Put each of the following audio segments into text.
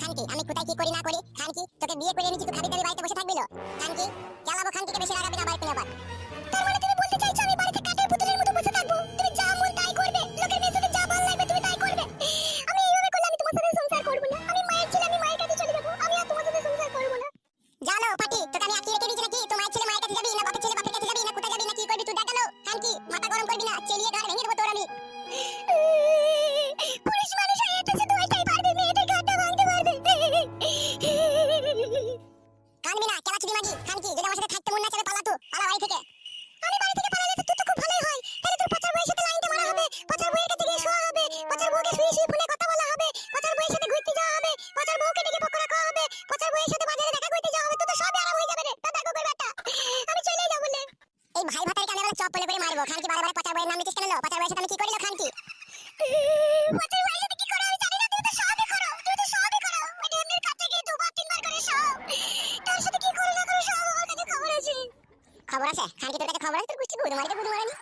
খানকি আমি কোথায় কি করি না করি খানকি তোকে বিয়ে করে নিয়েছি তো খাবি দাবি বাড়িতে বসে থাকবি না খানকি চালাবো খানকিকে বেশি লাগাবি না বাড়িতে আবার তার মানে তুমি বলতে চাইছো আমি বাড়িতে কাঠের পুতুলের মতো বসে থাকবো তুমি যা মন তাই করবে লোকের মেয়ের সাথে যা ভালো লাগবে তুমি তাই করবে আমি এইভাবে করলে আমি তোমার সাথে সংসার করব না আমি মায়ের ছেলে আমি মায়ের কাছে চলে যাব আমি আর তোমার সাথে সংসার করব না জানো পাটি তোকে আমি আটকে রেখে দিয়েছি নাকি তোমার ছেলে মায়ের কাছে যাবি না বাপের ছেলে বাপের কাছে যাবি না কোথায় যাবি না কি করবি তুই দেখালো খানকি মাথা গরম করবি না চেলিয়ে ঘর ভেঙে দেবো তোর আমি পুরুষ মানুষ হয়ে এটা শুধু ওইটাই পারবে মেয়েদের ঘাটটা ভাঙতে পারবে কানবি না কেলা চুদি মাগি খানকি যদি আমার সাথে থাকতে মন না চাবে পালা বাড়ি থেকে আমি বাড়ি থেকে পালালে তো তুই তো খুব ভালোই হয় তাহলে তোর পচার বউয়ের সাথে লাইনটা মারা হবে পচার বউয়ের কাছে গিয়ে শোয়া হবে পচার বউকে শুয়ে শুয়ে ফোনে কথা বলা হবে পচার বউয়ের সাথে ঘুরতে যাওয়া হবে পচার বউকে ডেকে পকোড়া খাওয়া হবে পচার বউয়ের সাথে বাজারে দেখা করতে যাওয়া হবে তো সব আরাম হয়ে যাবে রে দাদা গো বেটা আমি চলে যাব বলে এই ভাই ভাতারকে আমি বলে চপ পলে করে মারবো খানকি বারে বারে পচার বউয়ের নাম নিতিস কেন পচার বউয়ের সাথে আমি কি করিল খানকি পচার বউয়ের সাথে কি করো আমি জানি না তুমি তো সবই করো ওই ঢেমনির কাছে গিয়ে দুবার তিনবার করে সব তার সাথে কি করো না করো সব আমার কাছে খবর আছে খানকি তোর কাছে খবর আছে তোর কুচি গুদ মারি নি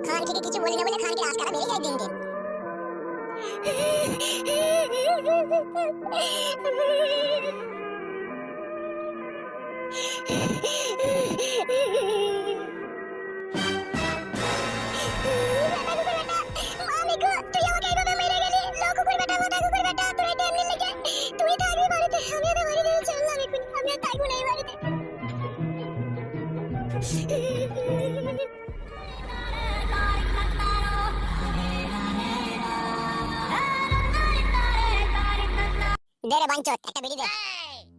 খানকিকে কিছু বলি না বলে খানকি আজকাল বেড়ে যায় দিন দিন দেরে বাঞ্চত একটা বিড়ি দে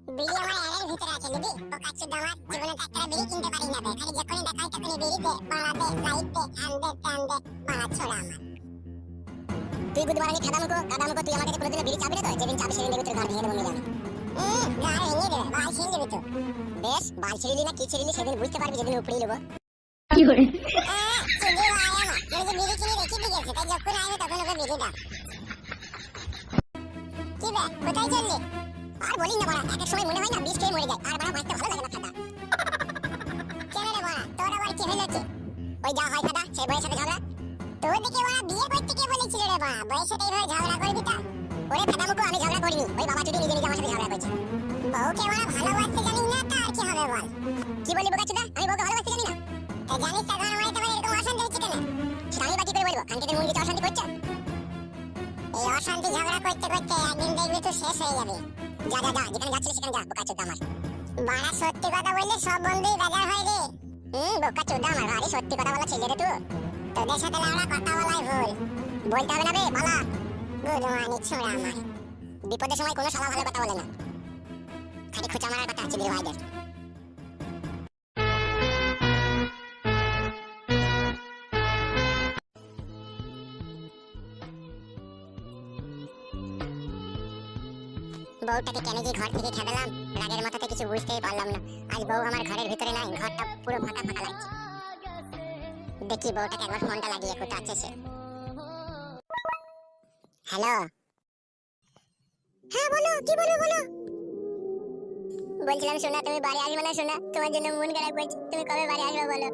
বিড়ি আমার এর ভিতরে আছে নিবি পোকাচ্চু দামাত জীবনে একটা বিড়ি কিনতে পারি না খালি যখনই দেখাই তখনই বিড়ি দে পাড়া দে লাইট দে আন্দে টান্দে পাড়া ছোড়া আমার তুই বুধবারানি কাদামুকো তুই আমার কাছে কোনোদিন বিড়ি চাবি না তো যেদিন চাবি সেদিন দেবি তোর ঘর ভেঙে দেবো মিলে আমি ঘর ভেঙে দেবে বাল ছিঁড়ে দেবে তো বেশ বাল ছিঁড়িলি না কি ছিঁড়িলি সেদিন বুঝতে পারবি যেদিন উপড়ে নেবো কি করে চিনি ভাই আমার আমি যে বিড়ি কিনে রেখে দিয়ে গেছে তাই যখন আইবে তখন ওকে বিড়ি দাও কি বে কোথায় চললি আর বলি না বড়া এক সময় মনে হয় না বিষ খেয়ে মরে যায় আর বড়া বাঁচতে ভালো লাগে না খাতা কেন রে বড়া তোর আবার কি হলো ওই যা হয় খাতা সেই বউয়ের সাথে ঝগড়া তোর দিকে বড়া বিয়ে করতে কে বলেছিল রে বড়া বউয়ের সাথে এইভাবে ঝগড়া করবি তা ওরে ফাটামুকো আমি ঝগড়া করিনি ওই বাবা চুদি নিজে আমার সাথে ঝগড়া করছে বউকে বড়া ভালোবাসতে জানি না তা আর কি হবে বল কি বলি বোকাচুদা আমি বউকে ভালোবাসতে জানি না তা জানিস তা ঘর মাইতে পারে এরকম অশান্তি হচ্ছে কেন সেটা আমি বাকি করে বলবো খানকিদের মন কিছু অশান্তি করছে এই অশান্তি ঝগড়া করতে করতে একদিন দেখবি তো শেষ হয়ে যাবে যা যেখানে যাচ্ছিস সেখানে যা বোকাচোদা আমার বাড়া সত্যি কথা বললে সব বন্ধুই বাজার হয় রে বোকাচোদা আমার ভারী সত্যি কথা বলা ছেলে রে তুই তোদের সাথে লাউড়া কথা বলাই ভুল বলতে হবে না বে বালা গুদমানি ছোড়া আমার বিপদের সময় কোনো শালা ভালো কথা বলে না খালি খোঁচা মারার কথা আছে ভাইদের বউটাকে কেন যে ঘর থেকে খেদালাম রাগের মাথাতে কিছু বুঝতেই পারলাম না আজ বউ আমার ঘরের ভিতরে নাই ঘরটা পুরো ফাঁকা ফাঁকা লাগছে দেখি বউটাকে একবার ফোনটা লাগিয়ে কোথা আছে সে হ্যালো হ্যাঁ বলো কি বলবো বলো বলছিলাম শোনা তুমি বাড়ি আসবে না শোনা তোমার জন্য মন খারাপ করছে তুমি কবে বাড়ি আসবে বলো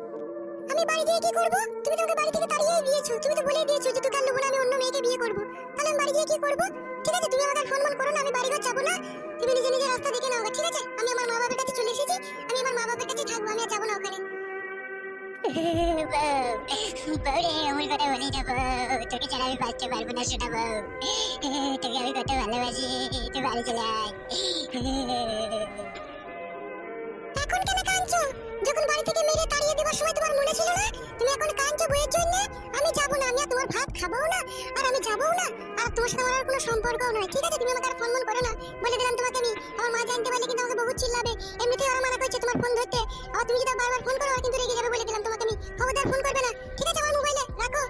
আমি বাড়ি গিয়ে কি করব তুমি তো আমাকে বাড়ি থেকে তাড়িয়ে দিয়েছো তুমি তো বলেই দিয়েছো যে তুই কাল না আমি অন্য মেয়েকে বিয়ে করব তাহলে আমি বাড়ি গিয়ে কি করব ঠিক আছে তুমি আমাকে ফোন করো না আমি বাড়ি ঘর যাব না তুমি নিজে নিজে রাস্তা দেখে নাও ঠিক আছে আমি আমার মা বাবার কাছে চলে এসেছি আমি আমার মা বাবার কাছে থাকবো আমি আর যাব না ওখানে বউরে আমার কথা বলি না বউ তোকে ছাড়া আমি বাঁচতে পারবো না শোনা বউ তোকে আমি কত ভালোবাসি তুই বাড়ি চলে আয় এখন কেন কাঁদছো যখন বাড়ি থেকে মেরে তাড়িয়ে দেওয়ার সময় তোমার মনে ছিল না তুমি এখন কাঁদছো বউয়ের জন্য আমি যাব না আমি আর তোমার ভাত খাবো না আর আমি যাবও না আর তোমার সাথে আমার কোনো সম্পর্কও নয় ঠিক আছে তুমি আমাকে আর ফোন করো না বলে দিলাম তোমাকে আমি আমার মা জানতে পারলে কিন্তু আমাকে বহুত চিল্লাবে এমনিতেই ওরা মানা করছে তোমার ফোন ধরতে আর তুমি যদি বারবার ফোন করো আর কিন্তু রেগে যাবে বলে দিলাম তোমাকে আমি খবরদার ফোন করবে না ঠিক আছে আমার মোবাইলে রাখো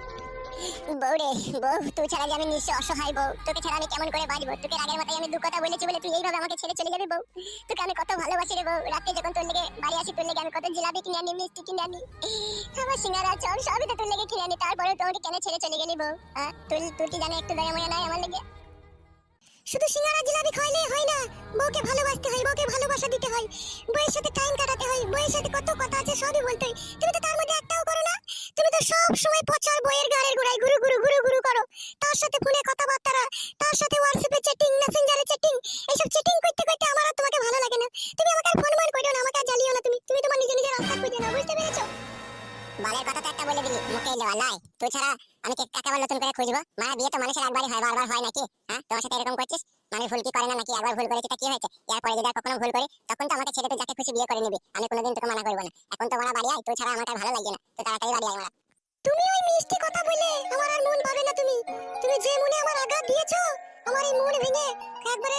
বউ বউ রে বউ, তুই ছাড়া যে আমি নিঃস্ব অসহায় বউ, তোকে ছাড়া আমি কেমন করে বাঁচবো? তোকে আগের মতোই আমি দু কথা বলেছি বলে তুই এইভাবে আমাকে ছেড়ে চলে যাবি বউ? তোকে আমি কত ভালোবাসি রে বউ, রাতে যখন তোর লেগে বাড়ি আসি তোর লেগে আমি কত জিলাপি কিনে আনি, মিষ্টি কিনে আনি, আমার সিঙ্গারা চপ সবই তো তোর লেগে কিনে আনি, তারপরে তোমাকে কেন ছেড়ে চলে গেলি বউ? তুই কি জানে একটু দয়া মায়া নাই আমার লেগে? শুধু সিঙ্গারা জিলাপি খাইলে হয় না, বউকে ভালোবাসতে হয়, বউকে ভালোবাসা দিতে হয়, বউয়ের সাথে টাইম কাটাতে হয়, বউয়ের সাথে কত কথা আছে সবই বলতে হয়। তুমি তো তার মধ্যে একটাও করো না। তুমি তো সব সময় পচার বউয়ের গাড়ির গোড়ায় গুরু গুরু গুরু গুরু করো, তার সাথে ফোনে কথাবার্তা, তার সাথে হোয়াটসঅ্যাপে চ্যাটিং, মেসেঞ্জারে চ্যাটিং, এইসব চ্যাটিং করতে করতে আমার আর তোমাকে ভালো লাগে না। তুমি আমাকে আর ফোন করো না, আমাকে আর জ্বালিও না, তুমি তুমি তোমার নিজে নিজের রাস্তা খুঁজে নাও, বুঝতে পেরেছো? বালের কথা তো একটা বলে দিলি, মুখে লেওয়া লাই। তুই ছাড়া আমি কাকে আবার নতুন করে খুঁজবো? মারা বিয়ে তো মানুষের একবারই হয়, বারবার হয় নাকি? তোমার সাথে এরকম করছিস? মানুষ ভুল কি করে না নাকি? একবার ভুল করেছি তা কি হয়েছে? এরপরে যদি আর কখনো ভুল করি তখন তো আমাকে ছেড়ে তুই যাকে খুশি বিয়ে করে নিবি, আমি কোনোদিন তোকে মানা করবো না। এখন তো মারা বাড়ি আয়, তুই ছাড়া আমার আর ভালো লাগে না, তুই তাড়াতাড়ি বাড়ি আয় মারা। তুমি ওই মিষ্টি কথা বলে আমার আর মন পাবে না। তুমি তুমি যে মনে আমার আঘাত দিয়েছো, আমার এই মন ভেঙে একবারে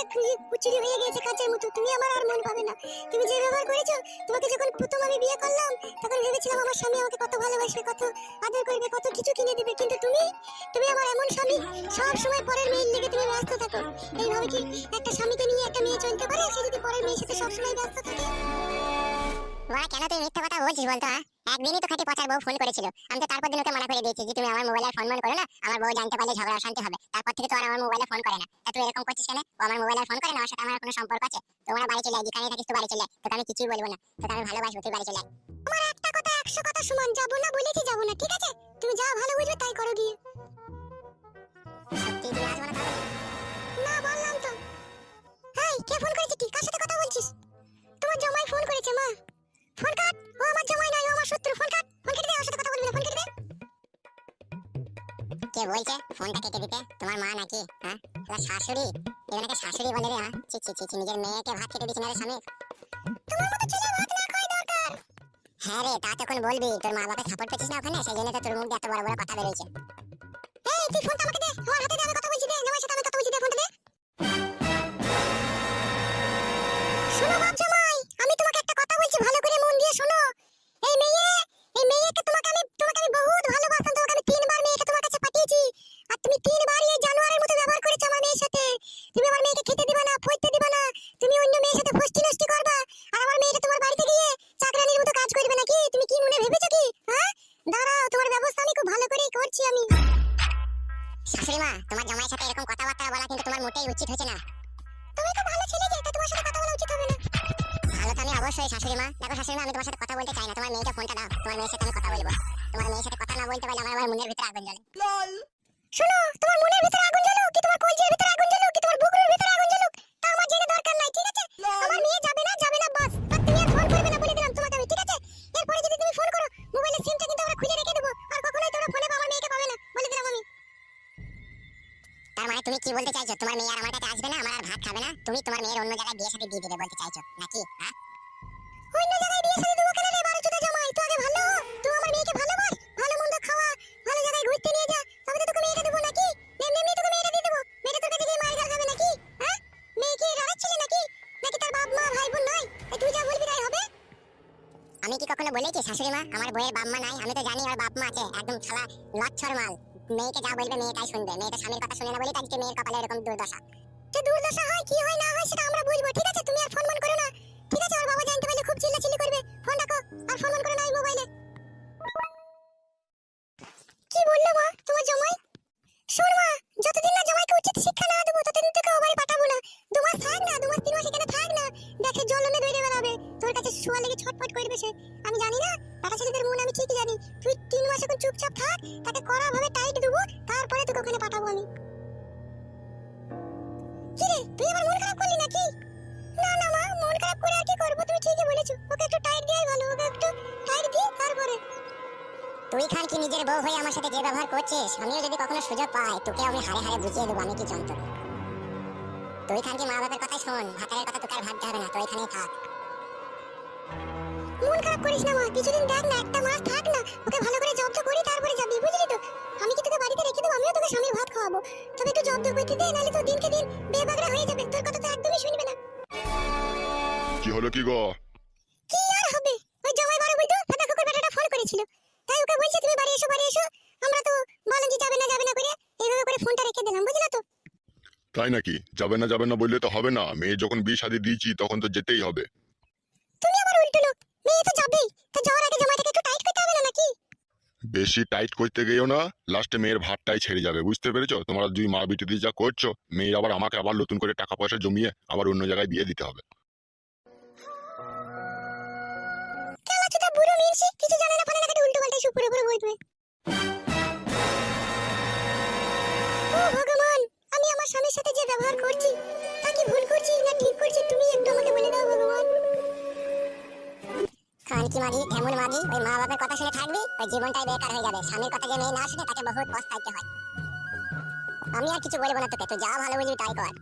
কুচুরি হয়ে গেছে কাঁচের মতো। তুমি আমার আর মন পাবে না। তুমি যে ব্যবহার করেছো, তোমাকে যখন প্রথম আমি বিয়ে করলাম তখন ভেবেছিলাম আমার স্বামী আমাকে কত ভালোবাসবে, কত আদর করবে, কত কিছু কিনে দেবে, কিন্তু তুমি তুমি আমার এমন স্বামী, সব সময় পরের মেয়ের লেগে তুমি ব্যস্ত থাকো। এইভাবে কি একটা স্বামীকে নিয়ে একটা মেয়ে চলতে পারে? সে যদি পরের মেয়ের সাথে সব সময় ব্যস্ত থাকে। ওরা কেন তুই মিথ্যা কথা বলছিস বলতো? একদিনই তো খাটি পচার বউ ফোন করেছিল, আমি তো তারপর দিন ওকে মানা করে দিয়েছি যে তুমি আমার মোবাইলে ফোন করো না, আমার বউ জানতে পারলে ঝগড়া অশান্তি হবে। তারপর থেকে তো আর আমার মোবাইলে ফোন করে না। তা তুই এরকম করছিস কেন? ও আমার মোবাইলে ফোন করে না, ওর সাথে আমার কোনো সম্পর্ক আছে? তোমরা বাড়ি চলে আয়, যেখানে থাকিস তো বাড়ি চলে আয়, তোকে আমি কিছুই বলবো না, তোকে আমি ভালোবাসবো, তুই বাড়ি চলে আয়। আমার একটা কথা 100 কথা সমান, যাবো না বলেছি যাবো না, ঠিক আছে? তুমি যা ভালো বুঝবে তাই করো গিয়ে। সত্যি তুমি আসবে না তাহলে? না বললাম তো। এই কে ফোন করেছে? কি কার সাথে কথা বলছিস? তোমার জামাই ফোন করেছে মা। ফোন কাট, ও আমার জামাই নয়, ও আমার শত্রু। ফোন কাট, ফোন কেটে দে, ওর সাথে কথা বলবি না, ফোন কেটে দে। কে বলছে ফোনটা কেটে দিতে? তোমার মা নাকি? তোর শাশুড়ি? এখানে শাশুড়ি বলে রে? ছি ছি ছি, নিজের মেয়েকে ভাত খেতে দিছ না রে স্বামী। তোমার মতো ছেলে ভাত না খাওয়াই দরকার। হ্যাঁ রে, তা তখন বলবি, তোর মা বাবা সাপোর্ট পেছিস না ওখানে, সেই জন্য তো তোর মুখ দিয়ে এত বড় বড় কথা বেরোইছে। এই তুই ফোনটা আমাকে দে, আমার হাতে দে, আমি কথা বলছি, দে জামাইয়ের সাথে আমি কথা বলছি, দে ফোনটা দে। শোনো বাপ জামাই, আমি তোমাকে একটা কথা বলছি, ভালো করে মন দিয়ে শোনো। এই মেয়েকে তোমাকে আমি বহুত ভালোবাসতাম, তোমাকে আমি 3 বার মেয়েকে তোমার কাছে পাঠিয়েছি, আর তুমি 3 বার এই জানোয়ারের মতো ব্যবহার করেছো আমার মেয়ের সাথে। তুমি আমার মেয়েকে খেতে দিবা না, পড়তে দিবা না, তুমি অন্য মেয়ের সাথে ফষ্টি নষ্টি করবা, আর আমার মেয়েটা তোমার বাড়িতে গিয়ে চাকরানির মতো কাজ করবে নাকি? তুমি কি মনে ভেবেছো কি? দাঁড়াও, তোমার ব্যবস্থা আমি খুব ভালো করেই করছি আমি। শাশুড়ি মা, তোমার জামাইয়ের সাথে এরকম কথাবার্তা বলা কিন্তু তোমার মোটেই উচিত হচ্ছে না। তুমি তো ভালো ছেলে, যে তোমার সাথে কথা বলা উচিত হবে না। ভালো তো আমি অবশ্যই শাশুড়ি মা। দেখো শাশুড়ি মা, আমি তোমার সাথে কথা বলতে চাই না, তোমার মেয়েকে ফোনটা দাও, তোমার মেয়ের সাথে আমি কথা বলবো। তোমার মেয়ের সাথে কথা না বলতে পারলে আমার মনের ভিতরে আগুন জ্বলে। লল। শোনো, তোমার মনের ভিতরে আগুন জ্বলুক কি তোমার কলজের ভিতরে আগুন জ্বলুক কি তোমার বুকের ভিতরে আগুন জ্বলুক, তা আমার জেনে দরকার নাই, ঠিক আছে? আমার মেয়ে যাবে না বাস। আর তুমি আর ফোন করবে না বলে দিলাম তোমাকে আমি, ঠিক আছে? এরপরে যদি তুমি ফোন করো, মোবাইলের সিমটা কিন্তু আমরা খুলে রেখে দেব, আর কখনোই তোমরা ফোনে আমার মেয়েকে পাবে না, বলে দিলাম আমি। তার মানে তুমি কি বলতে চাইছো, তোমার মেয়ে আর আমার কাছে আসবে না, আমার আর ভাত খাবে না? তুমি তোমার মেয়ের অন্য জায়গায় বিয়ে শাদী দিয়ে দিবে বলতে চাইছো নাকি? অন্য জায়গায় বিয়ে শাদী দেবো কেন রে বারোচোদা জামাই? তুই আগে ভালো হ, তুই আমার মেয়েকে ভালোবাস, ভালো মন্দ খাওয়া, ভালো জায়গায় ঘুরতে নিয়ে যা, তবে তো তোকে মেয়েটা দেবো নাকি? এমনি তোকে মেয়েটা দিয়ে দেবো? মেয়েটা তোর কাছে গিয়ে মার গাল খাবে নাকি? মেয়ে কি রাড়ার ছেলে নাকি? নাকি তার বাপ মা ভাই বোন নয়? তুই যা বলবি তাই হবে। আমি কি কখনো বলেছি শাশুড়ি মা আমার বইয়ের বাপ মা নাই? আমি তো জানি ওর বাপ মা আছে, একদম শালা লচ্ছর মাল। মেয়েকে যা বলবে মেয়ে তাই শুনবে, মেয়েটা স্বামীর কথা শুনে না বলেই আজকে মেয়ের কপালে এরকম দুর্দশা। যে দুর্দশা হয় কি হয় না হয় সেটা আমরা বুঝবো, ঠিক আছে? তুমি আর ফোন করো না, ঠিক আছে? ওর বাবা জানতে পারলে খুব চিল্লাচিল্লি করবে। ফোন রাখো, আর ফোন করো না এই মোবাইলে। কি বললো মা তোমার জামাই? শোন মা, যতদিন না জামাইকে উচিত শিক্ষা না দেবো ততদিন তোকে ও বাড়ি পাঠাবো না। 2 মাস থাক না, 2 মাস 3 মাস এখানে থাক না, দেখে জ্বলনে দৌড়ে বেড়াবে, তোর কাছে শোয়া লেগে ছটফট করবে সে। আমি জানি না, টাটা ছেলেদের মন আমি ঠিকই জানি। তুই 3 মাস এখন চুপচাপ থাক, তাকে কড়া ভাবে টাইট দেবো, তারপরে তোকে ওখানে পাঠাবো আমি। কি রে, তুই আমার মন খারাপ করলি নাকি? না না মা, মন খারাপ করে আর কি করব? তুমি ঠিকই বলেছো, ওকে একটু টাইট দেয়াই ভালো, ওকে একটু টাইট দিয়ে তারপরে। তুই খান কি নিজের বউ হয়ে আমার সাথে যে ব্যবহার করছিস, আমিও যদি কখনো সুযোগ পাই তোকে আমি হাড়ে হাড়ে বুঝিয়ে দেবো আমি কি যন্ত্রণা। তুই খান কি মা বাবার কথা শোন, ভাতারের কথা তোকে আর ভাবতে হবে না, তুই এখানেই থাক। মন খারাপ করিস না মা, কিছুদিন দেখ না, 1 মাস থাক না, ওকে ভালো করে জব্দ করি তারপরে যাবি, বুঝলি তো? আমি কি তোকে বাড়িতে রেখে দেবো? আমিও তোকে স্বামীর ভাত খাওয়াবো, তবে একটু জব্দ করতে দে, নাহলে তো দিনকে দিন বেবাগড়া হয়ে যাবে, তোর কথা তো একদমই শুনবে না। কি হলো কি গো? কি আর হবে, ওই জামাই বারো বলতো দাদা কুকুর বেটাটা ফোন করেছিল, তাই ওকে বলছে তুমি বাড়ি এসো, আমরা তো বলেন যে যাবে না করে এইভাবে করে ফোনটা রেখে দিলাম, বুঝলা তো? তাই নাকি? যাবে না বললে তো হবে না, মেয়ে যখন বিয়ে শাদী দিয়েছি তখন তো যেতেই হবে। তুমি আবার উল্টো লোক, মেয়ে তো যাবেই, তো যাওয়ার আগে জামাইটাকে একটু টাইট করতে হবে না নাকি? বেশি টাইট করতে গেও না, লাস্টে মেয়ের ভাতটাই ছেড়ে যাবে, বুঝতে পেরেছো? তোমরা দুই মা বিটিতে যা করছো, মেয়ে আবার আমাকে আবার নতুন করে টাকা পয়সা জমিয়ে আবার অন্য জায়গায় বিয়ে দিতে হবে। কেলা চোদা বুড়ো মিনসি, কিছু জানে না ফানে না, উল্টো পাল্টা সব পুরো পুরো বলবে। ও ভগবান, আমি আমার স্বামীর সাথে যে ব্যবহার করছি তা কি ভুল করছি না ঠিক করছি, তুমি একটু আমাকে বলে দাও ভগবান। খানকি মাগি ঢেমুন মাগি, ওই মা বাবার কথা শুনে থাকবি, ওই জীবনটাই বেকার হয়ে যাবে। স্বামীর কথা যে মেয়ে না শুনে তাকে বহুত পস্তাইতে হয়। আমি আর কিছু বলবো না তোকে, তুই যা ভালো বুঝবি তাই কর।